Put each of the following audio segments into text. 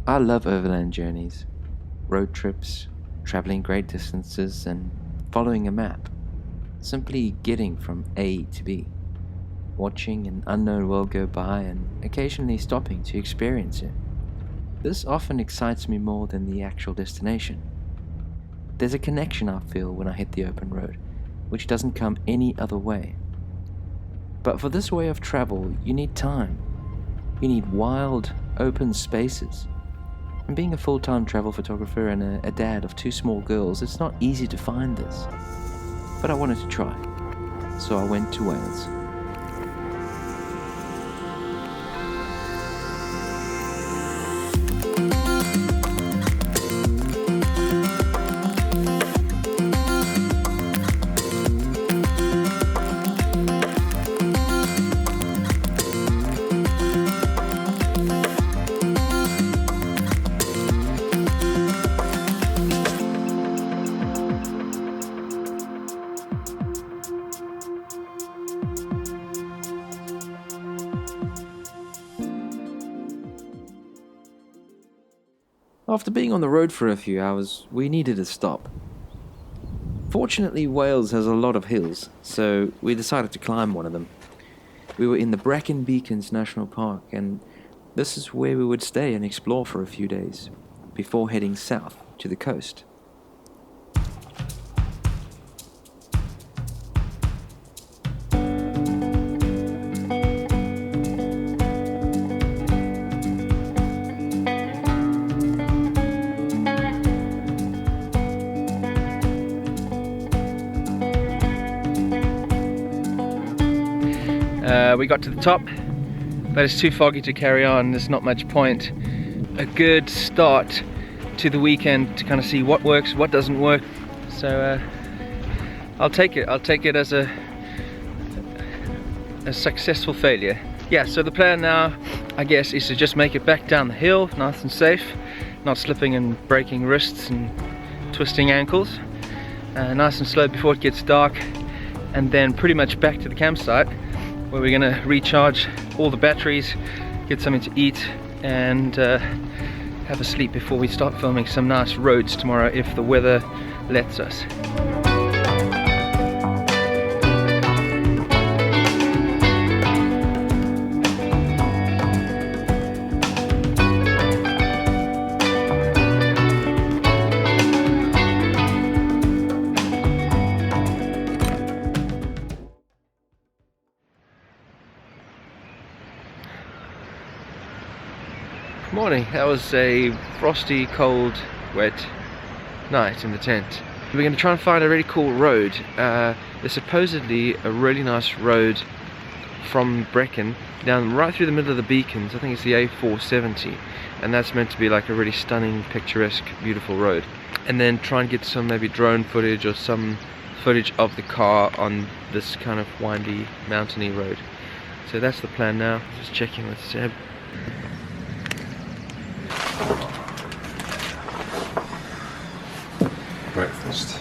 I love overland journeys, road trips, traveling great distances, and following a map. Simply getting from A to B, watching an unknown world go by and occasionally stopping to experience it. This often excites me more than the actual destination. There's a connection I feel when I hit the open road, which doesn't come any other way. But for this way of travel, you need time. You need wild, open spaces. And being a full-time travel photographer and a dad of two small girls, it's not easy to find this. But I wanted to try, so I went to Wales. After being on the road for a few hours, we needed a stop. Fortunately, Wales has a lot of hills, so we decided to climb one of them. We were in the Brecon Beacons National Park, and this is where we would stay and explore for a few days, before heading south to the coast. We got to the top, but it's too foggy to carry on. There's not much point. A good start to the weekend to kind of see what works, what doesn't work. So I'll take it. I'll take it as a successful failure. Yeah, so the plan now, I guess, is to just make it back down the hill, nice and safe, not slipping and breaking wrists and twisting ankles. Nice and slow before it gets dark, and then pretty much back to the campsite, where we're going to recharge all the batteries, get something to eat, and have a sleep before we start filming some nice roads tomorrow if the weather lets us. Morning. That was a frosty, cold, wet night in the tent. We're going to try and find a really cool road. There's supposedly a really nice road from Brecon down right through the middle of the beacons. I think it's the A470, and that's meant to be like a really stunning, picturesque, beautiful road. And then try and get some maybe drone footage or some footage of the car on this kind of windy, mountainy road. So that's the plan now. Just checking with Seb. Breakfast.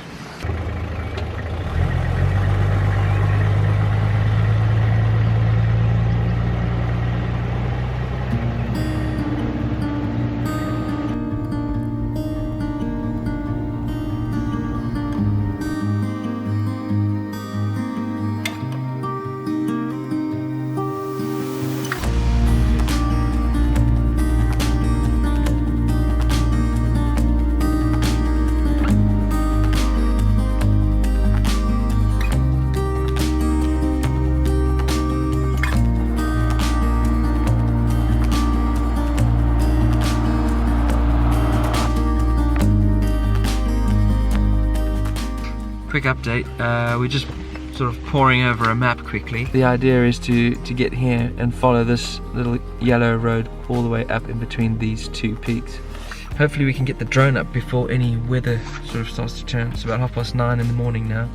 Quick update, we're just sort of poring over a map quickly. The idea is to get here and follow this little yellow road all the way up in between these two peaks. Hopefully we can get the drone up before any weather sort of starts to turn. It's about 9:30 in the morning now.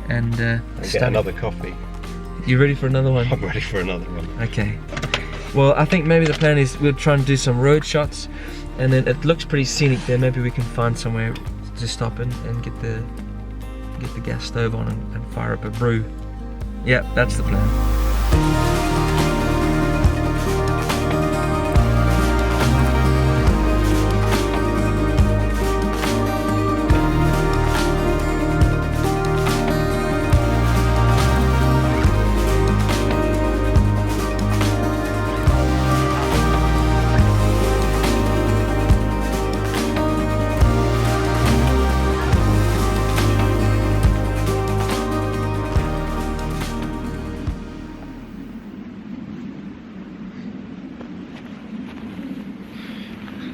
And get another coffee. You ready for another one? I'm ready for another one. Okay. Well, I think maybe the plan is we'll try and do some road shots, and then it looks pretty scenic there. Maybe we can find somewhere to stop and get the gas stove on and fire up a brew. Yeah, that's the plan.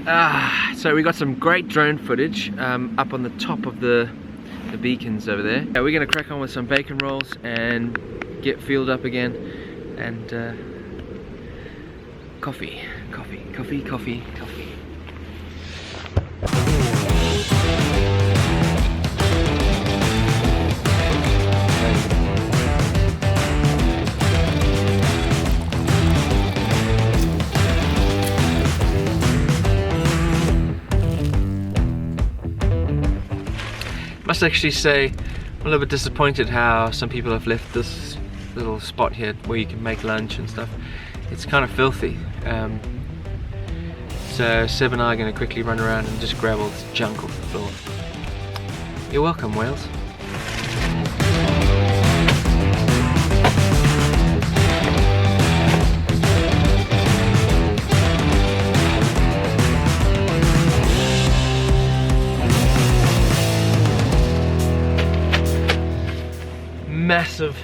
So we got some great drone footage up on the top of the beacons over there. We're gonna crack on with some bacon rolls and get fueled up again, and coffee. Must actually say, I'm a little bit disappointed how some people have left this little spot here where you can make lunch and stuff. It's kind of filthy. So Seb and I are going to quickly run around and just grab all this junk off the floor. You're welcome, Wales. Massive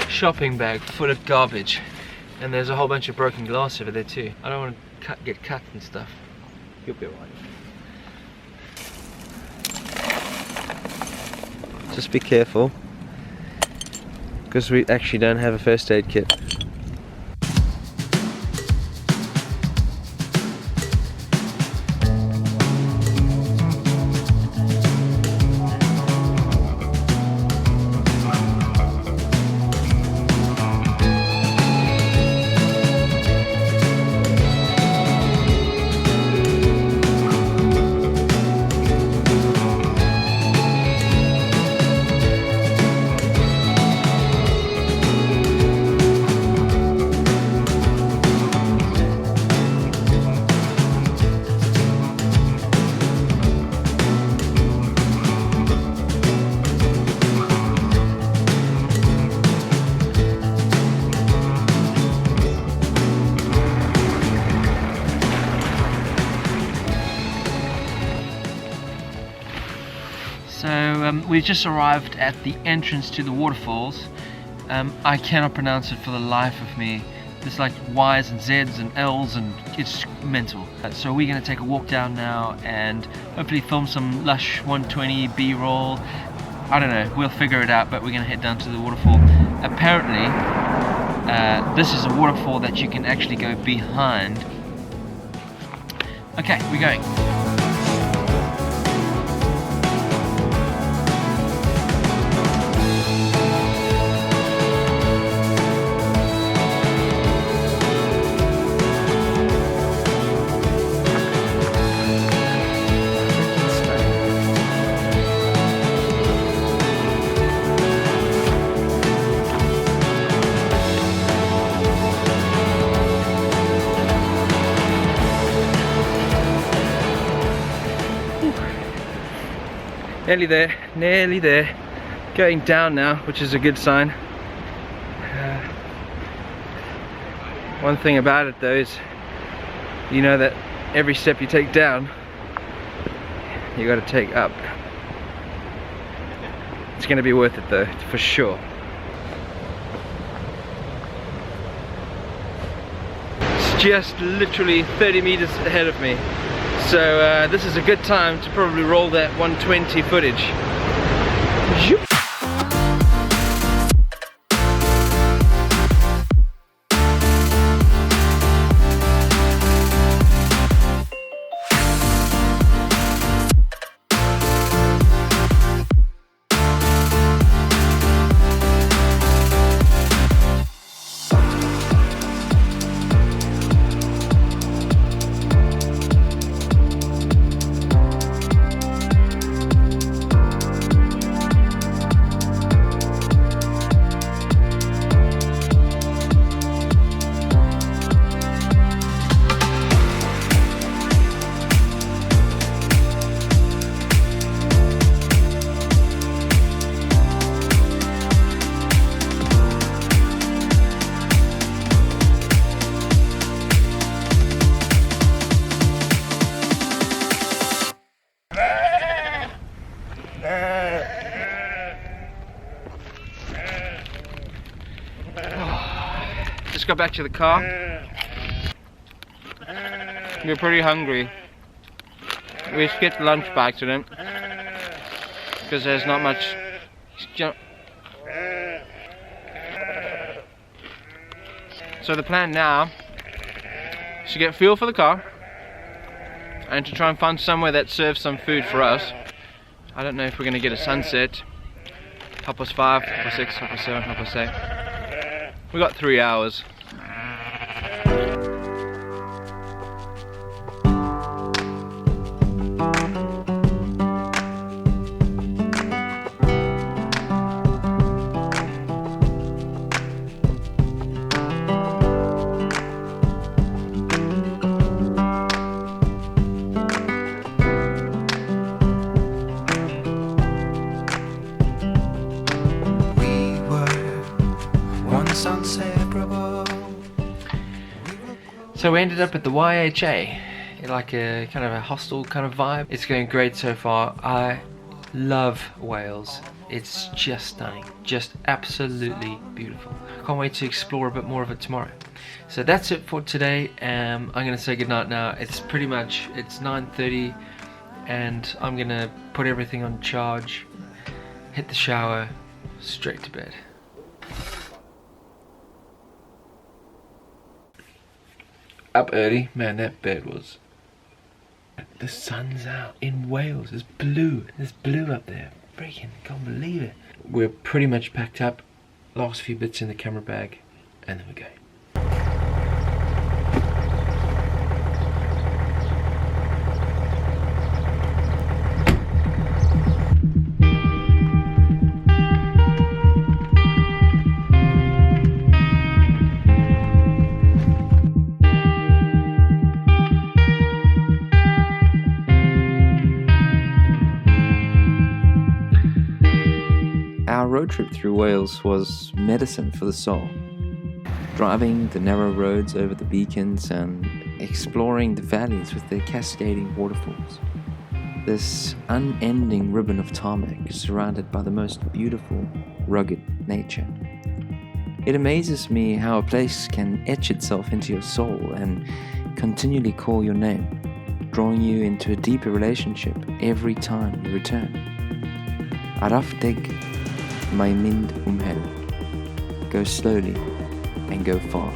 shopping bag full of garbage, and there's a whole bunch of broken glass over there too. I don't want to get cut and stuff. You'll be alright. Just be careful, because we actually don't have a first aid kit. So we've just arrived at the entrance to the waterfalls. I cannot pronounce it for the life of me. There's like Y's and Z's and L's, and it's mental. So we're going to take a walk down now and hopefully film some lush 120 B-roll. I don't know, we'll figure it out, but we're going to head down to the waterfall. Apparently this is a waterfall that you can actually go behind. Okay, we're going. Nearly there. Going down now, which is a good sign. One thing about it though is, you know that every step you take down, you got to take up. It's going to be worth it though, for sure. It's just literally 30 meters ahead of me. So this is a good time to probably roll that 120 footage. Zoop. Just got back to the car. We're pretty hungry. we skipped lunch by accident because there's not much. So the plan now is to get fuel for the car and to try and find somewhere that serves some food for us. I don't know if we're going to get a sunset. 5:30, 6:30, 7:30, 8:30. We got 3 hours. So we ended up at the YHA, like a kind of a hostel kind of vibe. It's going great so far. I love Wales. It's just stunning, just absolutely beautiful. I can't wait to explore a bit more of it tomorrow. So that's it for today. I'm gonna say goodnight now. It's 9:30 and I'm gonna put everything on charge, hit the shower, straight to bed. Up early, man, that bed was... The sun's out in Wales, there's blue up there. Freaking can't believe it. We're pretty much packed up, last few bits in the camera bag, and then we're going. Our road trip through Wales was medicine for the soul. Driving the narrow roads over the beacons and exploring the valleys with their cascading waterfalls. This unending ribbon of tarmac surrounded by the most beautiful, rugged nature. It amazes me how a place can etch itself into your soul and continually call your name, drawing you into a deeper relationship every time you return. Araftig my mind umhel. Go slowly and go far.